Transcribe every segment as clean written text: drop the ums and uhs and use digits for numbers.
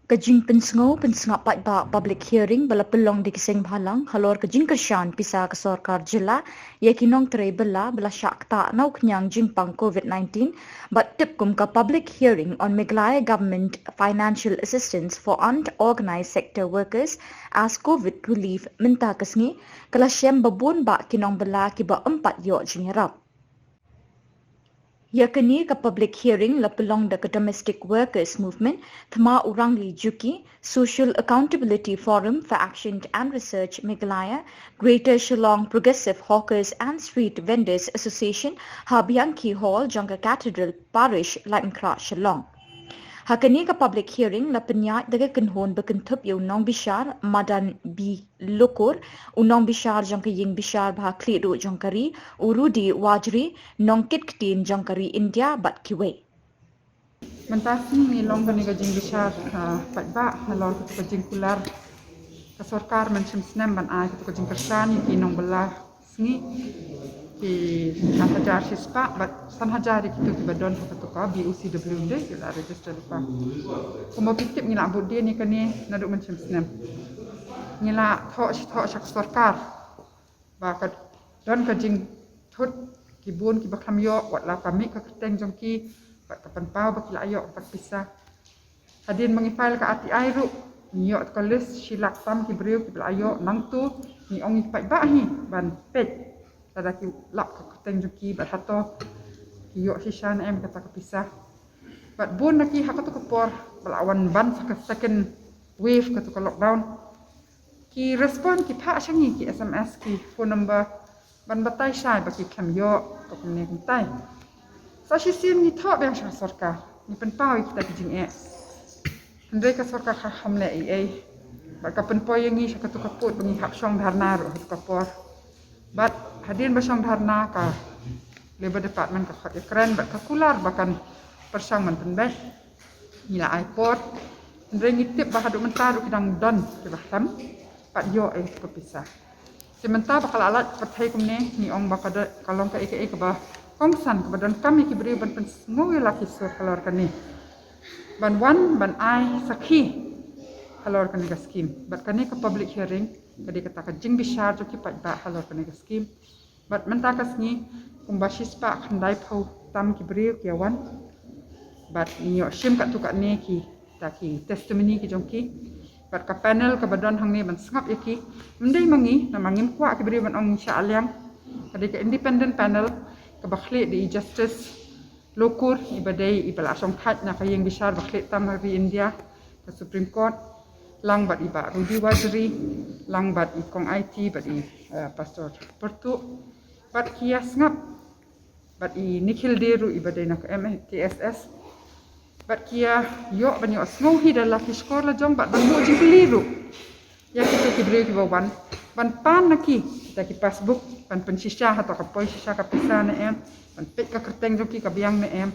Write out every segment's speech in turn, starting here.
Kajing pensengap pat ba public hearing bala pelong di kiseng bhalang halor kajing kershan Pisa ke Sarkar Jilla ya kinong terai bala syak tak nau kenyang jingpang COVID-19 but tip kum ka public hearing on Meghalaya government financial assistance for unorganized sector workers as COVID relief minta kesngi kala syem babun ba kinong bala kiba 4 yok jingerap. Ya kini ke public hearing la pelong the domestic workers movement thma urang li juki Social Accountability Forum for Action and Research Meghalaya Greater Shillong Progressive Hawkers and Street Vendors Association Habianki Hall Jangka Cathedral Parish Lankra Shillong. Hakani ka public hearing la penyat daga kenhon bekentup yu nong bishar madan bi lokur unong bishar jangka ying bishar bah kliru jangkari urudi wajri nong kit ktin jangkari India bat kiwe. Mentasi ni long kani gajing bishar pat ba halor gajing kular ka sarkar mencem senam ban ai ka gajing kersan ki Nongbylla Sngi ki hajar sispa bat san hajar ki tu badon ka ka BUCWD ki la register pa kumo pitip ni la bodde ni kani naduk mencem senam ni la tho sak sarkar ba ka don gajing thut ki bun ki baklam yo wat la kami ka keteng jongki pat kapan pau baki la ayok pat Pisa hadin mengifal ka ati airu ni yok ka list silak tam ki breu ki la ayok nang tu ni ong pat ba hi ban pet tada ki lak ka keteng juki bat hato ki yok sishan em kata ka Pisa bat bun naki hakatu ka por balawan ban second wave ka tu ka lockdown ki respond ki pha shangi ki SMS ki phone number ban batai sai baki kham yok ka kumne kumtai Sashi sim ni thok yang syah sarkar ni penpau kita kijing Andai ka sarkar ka hamle bat ka penpau yang ni syah katu kaput bengi hak syong dharna ro hak kapor bat hadin ba syong dharna ka labor department ka khat keren bat ka kular bakan persang man penbet ni la airport andai ngitip ba hadu mentaru kidang don ke bahtam pat yo ka Pisa sementara bakal alat pathai kumne ni ong bakada kalong ka ka ba kongsan kebadan kami kiberi ban pensengui laki sur kalor kani ban wan ban ai sakhi kalor kani ka skim bat kani ka public hearing kadi kata ka jing bishar jo ki pat ba kalor kani ka skim bat menta ka sngi kumbasis pa khandai phau tam kiberi ki wan bat nyo shim ka tu ka ne ki ta ki testimony ki jongki bat ka panel ka badan hang ni ban sngap yaki mendai mangi na mangim kwa kiberi ban ong insya alyang kadi ka independent panel kebakhli di justice lokur ibadai ibala song khat na kayeng bishar bakhli tam hari India ke Supreme Court lang bat iba rudi wajri lang bat ikong IT bat i pastor pertu bat kias ngap bat i nikhil deru ibadai na ke MTSS bat kia yo banyo smohi dala ki skor la jong bat banyo jikliru ya kita kibri ki bawan ban pan naki kita ki passbook ban pensisha atau kapoi sisha ka Pisa na em ban pet ka kerteng joki ka biang na em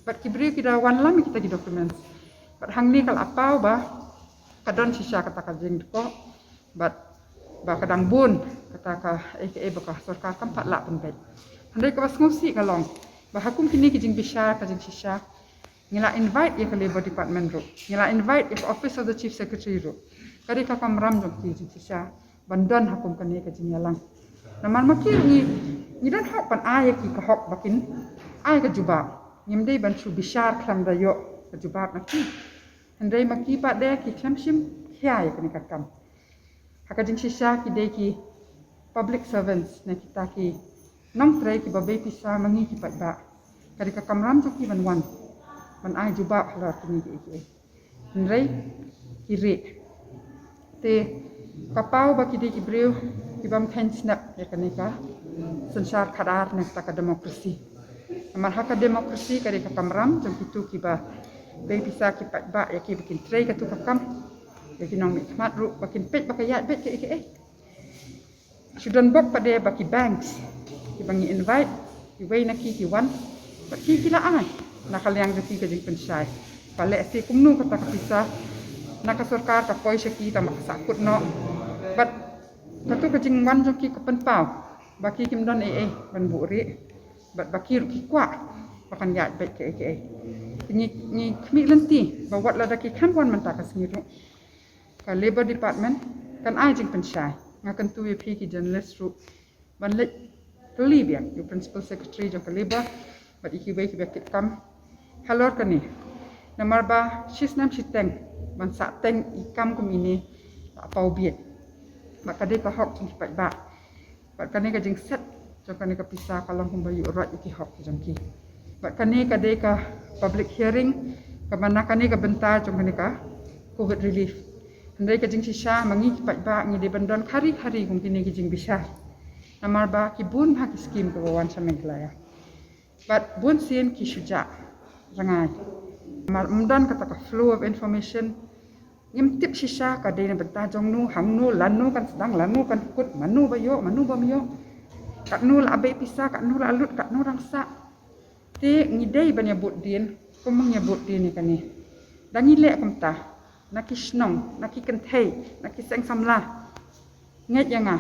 bat kibri ki da wan lam kita ki documents bat hang ni kal apau ba kadon sisha kata ka jing ko bat ba kadang bun kata ka ba ka sarkar kam pat la pun bet handai ka bas ngusi kalong ba hakum kini ki jing bisha ka jing sisha ngila invite ya ke labor department ro ngila invite ya ke office of the chief secretary ro kari ka kamram joki jing sisha bandon hakum kani ka jing yalang naman makir ni dan hok pan ay ki ka hok bakin ay ka jubab ngimdei ban chu bishar khlam da yo ka jubab naki handai maki pa de ki chamshim khya ya kani ka kam hakajing shisha ki de ki public servants na kita ki nong trai ki babe Pisa mangi ki pat ba kari ka kamram jo ki ban wan ban ay jubab hlar kini ki handai ki re te kapau ba ki de ki breu ibam khen snap ya kanika sensar khadar nek ta demokrasi amar hak demokrasi kare ka kamram jam itu kiba be Pisa ki pat ba ya ki bikin tray ka tu ka kam ya ki nong mat ru bakin pet bakayat bet ke sudan bok pade baki banks ki bangi invite ki wei na ki wan ba ki la ai na kalyang jati ka jing pensai pale si kumnu kata ka Pisa na ka sarkar ka poi shaki ta makasakut no but katu kajing wan joki kapan pau baki kim don ban buri bat baki ki kwa bakan ya bet ke Ni kami lenti bawa lada ki kan wan mentah kasih tu. Ka Labour Department kan ai jing pensyai ngakan tu EP ki journalist ru ban let Kylli biang you principal secretary jong Labour but iki wei ki bekit kam halor kan ni namar ba shis nam shiteng ban sa teng ikam kum ini pau biet ba kadai ka hok jing pat ba kan ni ka jing set jong kan ni ka Pisa kalong kum bayu rat iki hok jong ki ba kan ni kadai ka public hearing ka mana kan ni ka bentar jong kan ni ka COVID relief Andai kajing sisa mangi kipat ba ngi de bandon hari-hari kum kini kajing bisa. Namar ba ki bun ha ki skim ke wawan sa Meghalaya. But bun sin ki suja Rangad. Namar umdan kata ka flow of information ngim tip sisa ka de na benta jong nu hang nu lan nu kan sedang lan nu kan kut manu ba yo kat nu la abai Pisa kat nu la alut kat nu rangsa. Te ngi dei ban nyebut dien kum nyebut dien ni kan ni. Dan ngi lek kum ta naki Shillong, naki kentai, naki seng samlah. Nget yang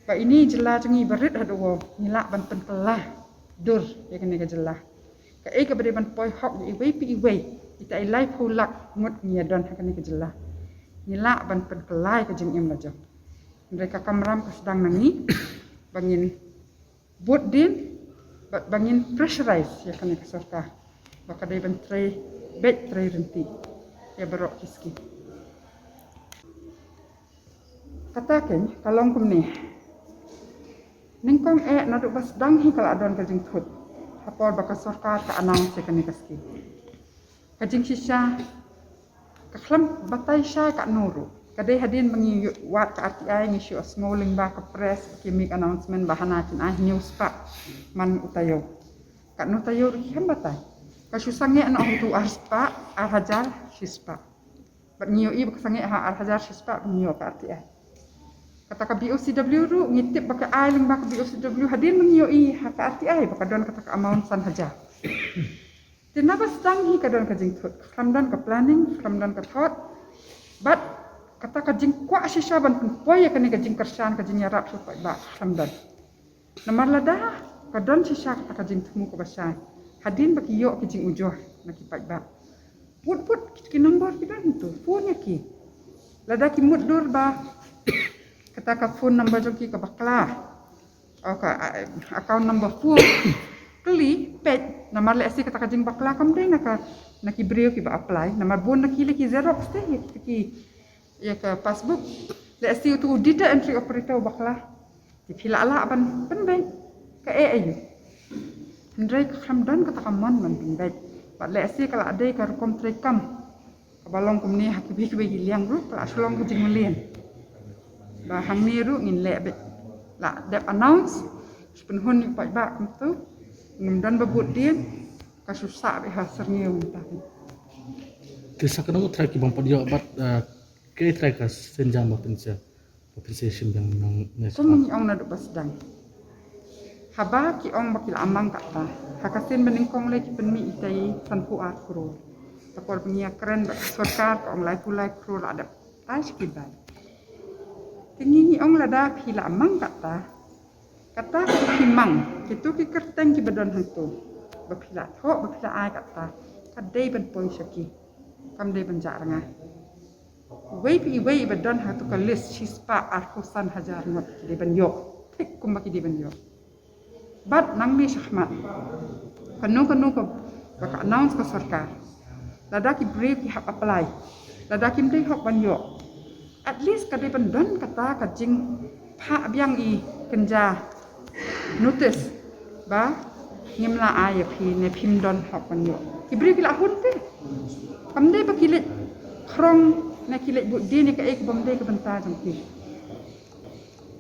Ba ini jelas jengi berit haduh nilak ban pentelah dur ya kene ka jelas. Ka ka bade ban poi hok di wei pi wei. Ita ilai pulak ngut nyadon kene ka jelas. Nilak ban penkelai ka jeng im lajo. Mereka kamram ka sedang nangi bangin buat din bangin pressurize ya kene ka sorka. Ba kadai ban tray beit tray renti. Ya berok kiski. Katakan kalong kum ni. Ningkong naduk bas dang hi kala adon kajing thut. Hapor baka sarkar ka announce ka ni kaski. Kajing sisa kaklam batai sya ka nuru. Kadai hadin mangi wat ka RTI ni syu smoling ba ka press ki make announcement bahana chin news pa man utayo. Ka no tayo ri ham batai. Kasusangge ano tu arspa arhajar sispa. Bernyo i bakasange arhajar sispa bernyo ka RTI. Kata ka BOCW ru ngitip baka ailing baka BOCW hadin bernyo i ka RTI baka don kata ka amount san hajar. Tinapa sedang hi ka don ka jingthut. Kamdan ka planning, kamdan ka thought. But kata ka jing kwa sisa ban poi ka ni ka jing kersan ka jing yarap su ba kamdan. Namar lada ka don sisa kata ka jing temu ka basan. Hadin baki yok ki jing ujoh naki pat ba. Put ki nombor ki dan tu phone ki. Lada ki mud dur ba. Kata ka phone number jong ki ka bakla. O ka account number phone. Kylli pet namar le asi kata ka jing bakla kam dei naki brio ki ba apply. Namar bon naki le ki xerox teh ki ya ka passbook. Le asi tu data entry operator bakla. Ti phila ala ban bank ka ayu. Hendrai kamdan kata kaman man pinbait. Pat le si kala adai ka kom trekam. Kabalong kum ni hakibi ki liang ru kala Shillong ku jing melien. Ba hang ni ru ngin le bet. La dep announce penhun ni pat ba kum tu. Ngumdan babut dien ka susah be hasar ni untah. Kisah kenapa try ki bang padio bat ke try ka senjam ba pensia. Compensation yang nang Kum ni ong na do basdang. Haba ki ong bakil amang kata. Hakasin meningkong le ki penmi itai sanpu at kro. Tapor punya keren bak sarkar ong lai pulai kro ada tais ki bai. Tingi ni ong lada phila amang kata. Kata ki mang kitu ki kerteng ki badon hantu. Baphila tho baphila ai kata. Kadai ban poi saki. Kam dei ban jaranga. Wei badon hantu ka list sispa arhusan hajar ngot di ban yok. Tik kum baki di ban yok. But nang mi syahmat. Kanu ka baka announce ka sarkar. Lada ki brief ki hap apply. Lada ki mdei hok ban yok. At least kadai ban don kata ka jing pa biang i kenja notice ba ngimla ay phi ne phim don hok ban yok. Ki brief ki la hun te. Kamdei ba kilit krong na kilit bu di ni ka ek bomdei ka banta jong ki.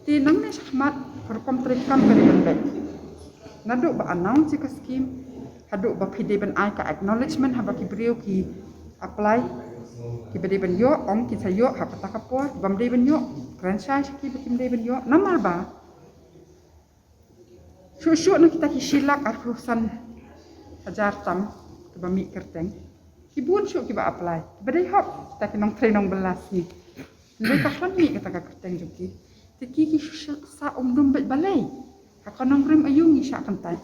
Ti nang mi syahmat kerkom trekam ka ban bet. Naduk ba announce ka scheme haduk ba pide ban ai ka acknowledgement ha ba ki brio ki apply ki bade ban yo ong ki sayo ha kata ka po bam de ban yo franchise ki ba kim de ban yo namar ba shu na kita ki silak arhusan hajar tam ke ba mi kerteng ki bun shu ki ba apply bade hop ta ki nong train nong belas ni ndai ka khan mi kata ka kerteng juki ti ki sa dum balai. Kakanong rim ayung isya kantai.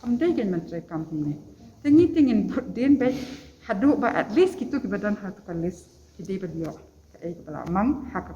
Kamday gen menteri kampung ni. tingin dien beit haduh ba at least gitu ke badan hatu kalis kidi badio ke bala mang hak ka